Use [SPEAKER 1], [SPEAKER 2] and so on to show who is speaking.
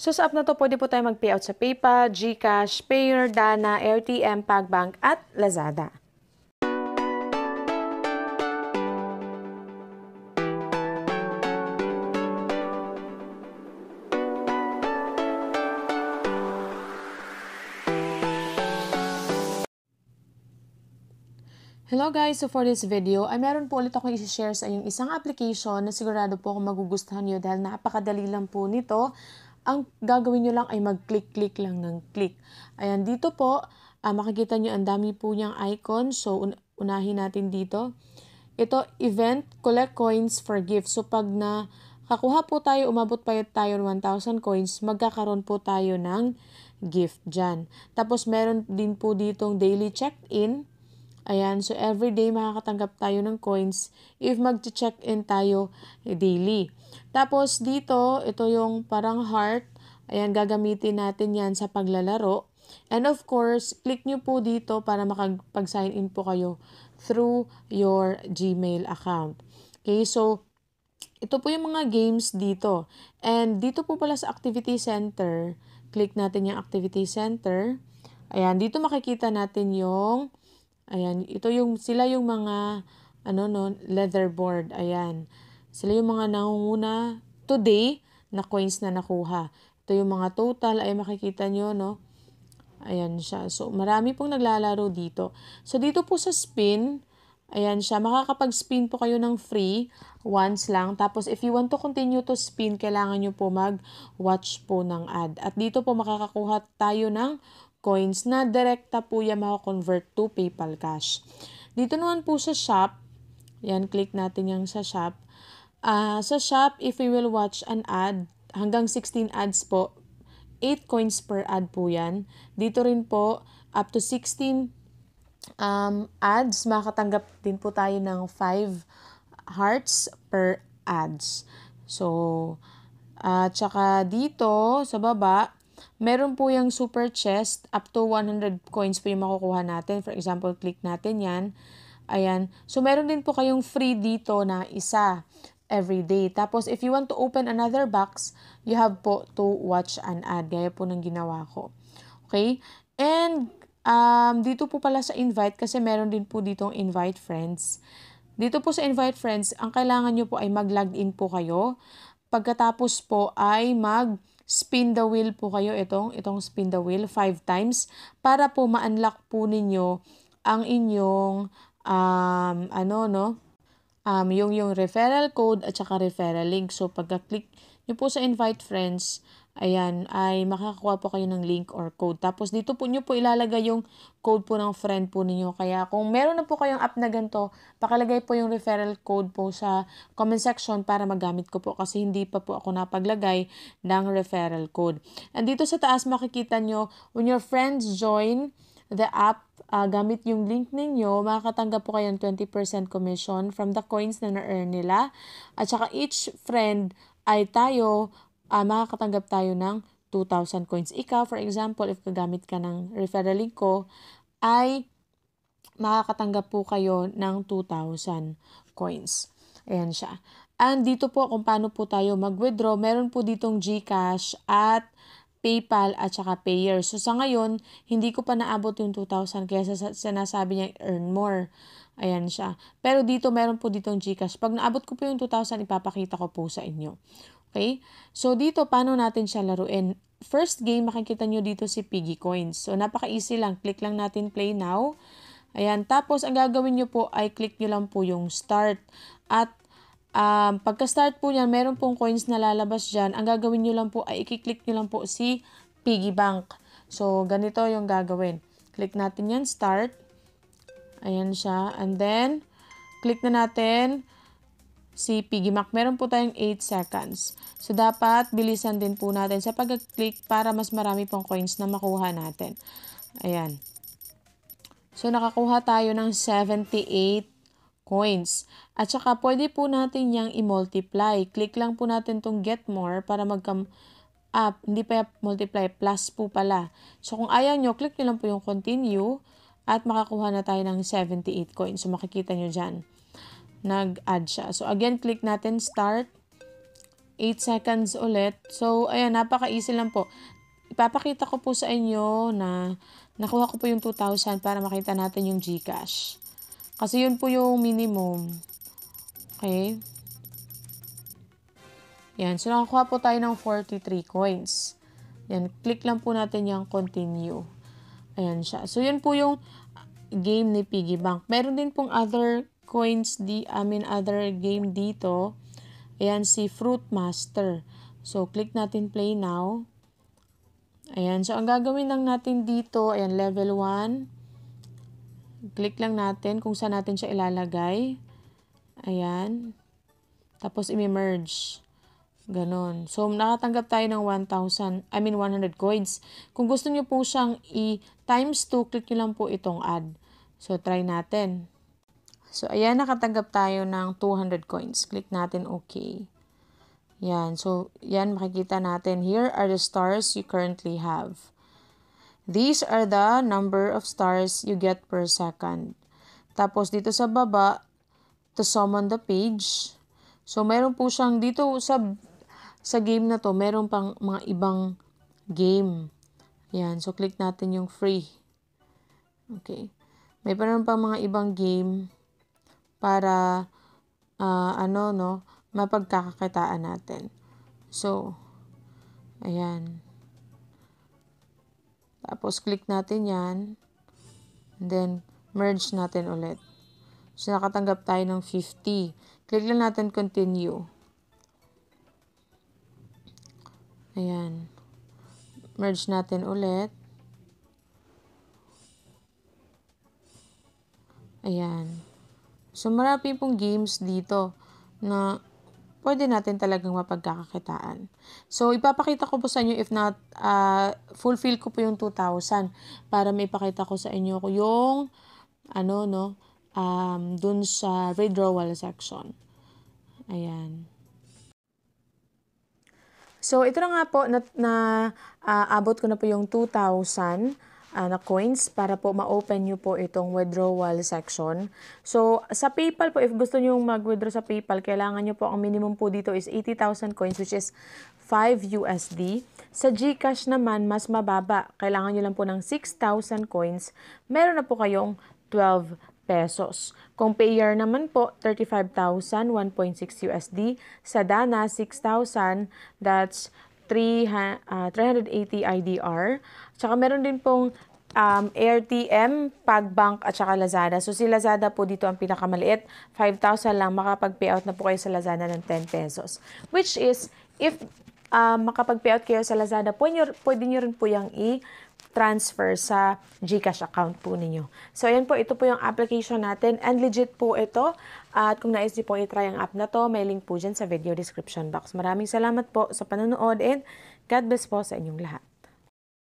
[SPEAKER 1] So sa app na to, pwede po tayo mag-payout sa PayPal, GCash, Payer, Dana, RTM, PagBank, at Lazada. Hello guys! So for this video, ay meron po ulit akong i-share sa inyong isang application na sigurado po kung magugustuhan nyo dahil napakadali lang po nito. Ang gagawin nyo lang ay mag-click-click lang ng click. Ayan, dito po, makikita nyo ang dami po niyang icon. So unahin natin dito. Ito, event, collect coins for gifts. So pag nakakuha po tayo, umabot pa tayo ng 1,000 coins, magkakaroon po tayo ng gift dyan. Tapos meron din po ditong daily check-in. Ayan, so everyday makakatanggap tayo ng coins if mag-check-in tayo daily. Tapos dito, ito yung parang heart. Ayan, gagamitin natin yan sa paglalaro. And of course, click nyo po dito para makapag-sign in po kayo through your Gmail account. Okay, so ito po yung mga games dito. And dito po pala sa Activity Center, click natin yung Activity Center. Ayan, dito makikita natin yung ayan, sila yung mga leatherboard. Ayan. Sila yung mga nangunguna today na coins na nakuha. Ito yung mga total ay makikita nyo, no? Ayan siya. So marami pong naglalaro dito. So dito po sa spin, ayan siya. Makakapag-spin po kayo ng free once lang. Tapos if you want to continue to spin, kailangan nyo po mag-watch po ng ad. At dito po makakakuha tayo ng coins na direkta po yan makakonvert to PayPal Cash. Dito naman po sa shop, yan, click natin yung sa shop. Sa shop, if we will watch an ad, hanggang 16 ads po, 8 coins per ad po yan. Dito rin po, up to 16 ads, makatanggap din po tayo ng 5 hearts per ads. So, tsaka dito, sa baba, meron po yung super chest, up to 100 coins po yung makukuha natin. For example, click natin yan. Ayan. So, meron din po kayong free dito na isa every day. Tapos, if you want to open another box, you have po to watch an ad. Gaya po ng ginawa ko. Okay? And, dito po pala sa invite, kasi meron din po ditong invite friends. Dito po sa invite friends, ang kailangan nyo po ay mag-login po kayo. Pagkatapos po ay spin the wheel po kayo, itong spin the wheel 5 times para po ma-unlock po ninyo ang inyong yung referral code at saka referral link. So pagka-click nyo po sa invite friends, ayan, ay makakakuha po kayo ng link or code. Tapos dito po nyo po ilalagay yung code po ng friend po ninyo. Kaya kung meron na po kayong app na ganito, pakilagay po yung referral code po sa comment section para magamit ko po kasi hindi pa po ako napaglagay ng referral code. And dito sa taas makikita nyo, when your friends join the app, gamit yung link ninyo, makakatanggap po kayo ng 20% commission from the coins na na-earn nila. At saka each friend ay makakatanggap tayo ng 2,000 coins. Ikaw, for example, if gagamit ka ng referral link ko, ay makakatanggap po kayo ng 2,000 coins. Ayan siya. And dito po kung paano po tayo mag-withdraw, meron po ditong GCash at PayPal at saka Payer. So sa ngayon, hindi ko pa naabot yung 2,000 kaya sinasabi niya earn more. Ayan siya. Pero dito meron po ditong GCash. Pag naabot ko po yung 2,000, ipapakita ko po sa inyo. Okay? So dito, paano natin siya laruin? First game, makikita nyo dito si Piggy Coins. So napaka-easy lang. Click lang natin play now. Ayan. Tapos, ang gagawin nyo po ay click nyo lang po yung start. At pagka-start po niyan, meron pong coins na lalabas dyan. Ang gagawin nyo lang po ay i-click nyo lang po si Piggy Bank. So, ganito yung gagawin. Click natin yan, start. Ayan siya. And then, click na natin si Piggy Bank. Meron po tayong 8 seconds. So, dapat bilisan din po natin sa pag-click para mas marami pong coins na makuha natin. Ayan. So, nakakuha tayo ng 78 coins. At saka, pwede po natin yung i-multiply. Click lang po natin tong get more para hindi pa multiply, plus po pala. So, kung ayaw nyo, click nyo lang po yung continue at makakuha na tayo ng 78 coins. So, makikita nyo dyan. Nag-add siya. So, again, click natin start. 8 seconds ulit. So, ayan, napaka-easy lang po. Ipapakita ko po sa inyo na nakuha ko po yung 2,000 para makita natin yung GCash. Kasi yun po yung minimum. Okay? Yan. So, nakakuha po tayo ng 43 coins. Yan. Click lang po natin yung continue. Ayan siya. So, yun po yung game ni Piggy Bank. Meron din pong other coins, other game dito. Ayan, si Fruit Master. So, click natin play now. Ayan. So, ang gagawin lang natin dito, ayan, level 1. Click lang natin kung saan natin siya ilalagay. Ayan. Tapos, i-merge. Ganon. So, nakatanggap tayo ng 100 coins. Kung gusto nyo po siyang i-times 2, click nyo lang po itong add. So, try natin. So, ayan, nakatanggap tayo ng 200 coins. Click natin OK. Yan. So, yan, makikita natin. Here are the stars you currently have. These are the number of stars you get per second. Tapos, dito sa baba, to summon the page. So, meron po siyang dito sa game na to, meron pang mga ibang game. Yan. So, click natin yung free. Okay. May meron pang mga ibang game para, mapagkakakitaan natin. So, ayan. Tapos, click natin yan. And then, merge natin ulit. So, nakatanggap tayo ng 50. Click lang natin continue. Ayan. Merge natin ulit. Ayan. So, marami pong games dito na pwede natin talagang mapagkakakitaan. So, ipapakita ko po sa inyo if not, fulfill ko po yung 2,000 para may pakita ko sa inyo yung, dun sa withdrawal section. Ayan. So, ito na nga po, abot ko na po yung 2,000 na coins para po ma-open nyo po itong withdrawal section. So, sa PayPal po, if gusto nyo mag-withdraw sa PayPal, kailangan nyo po, ang minimum po dito is 80,000 coins, which is 5 USD. Sa GCash naman, mas mababa. Kailangan nyo lang po ng 6,000 coins. Meron na po kayong 12 pesos. Kung payer naman po, 35,000, 1.6 USD. Sa Dana, 6,000, that's 380 IDR. Tsaka meron din pong AirTM, PagBank at saka Lazada. So si Lazada po dito ang pinakamaliit. 5,000 lang, makapag-payout na po kayo sa Lazada ng 10 pesos. Which is, if makapag-payout kayo sa Lazada, pwede nyo rin po yung transfer sa GCash account po ninyo. So, ayan po, ito po yung application natin and legit po ito. At kung nais niyo po i-try ang app na to, may link po dyan sa video description box. Maraming salamat po sa panonood and God bless po sa inyong lahat.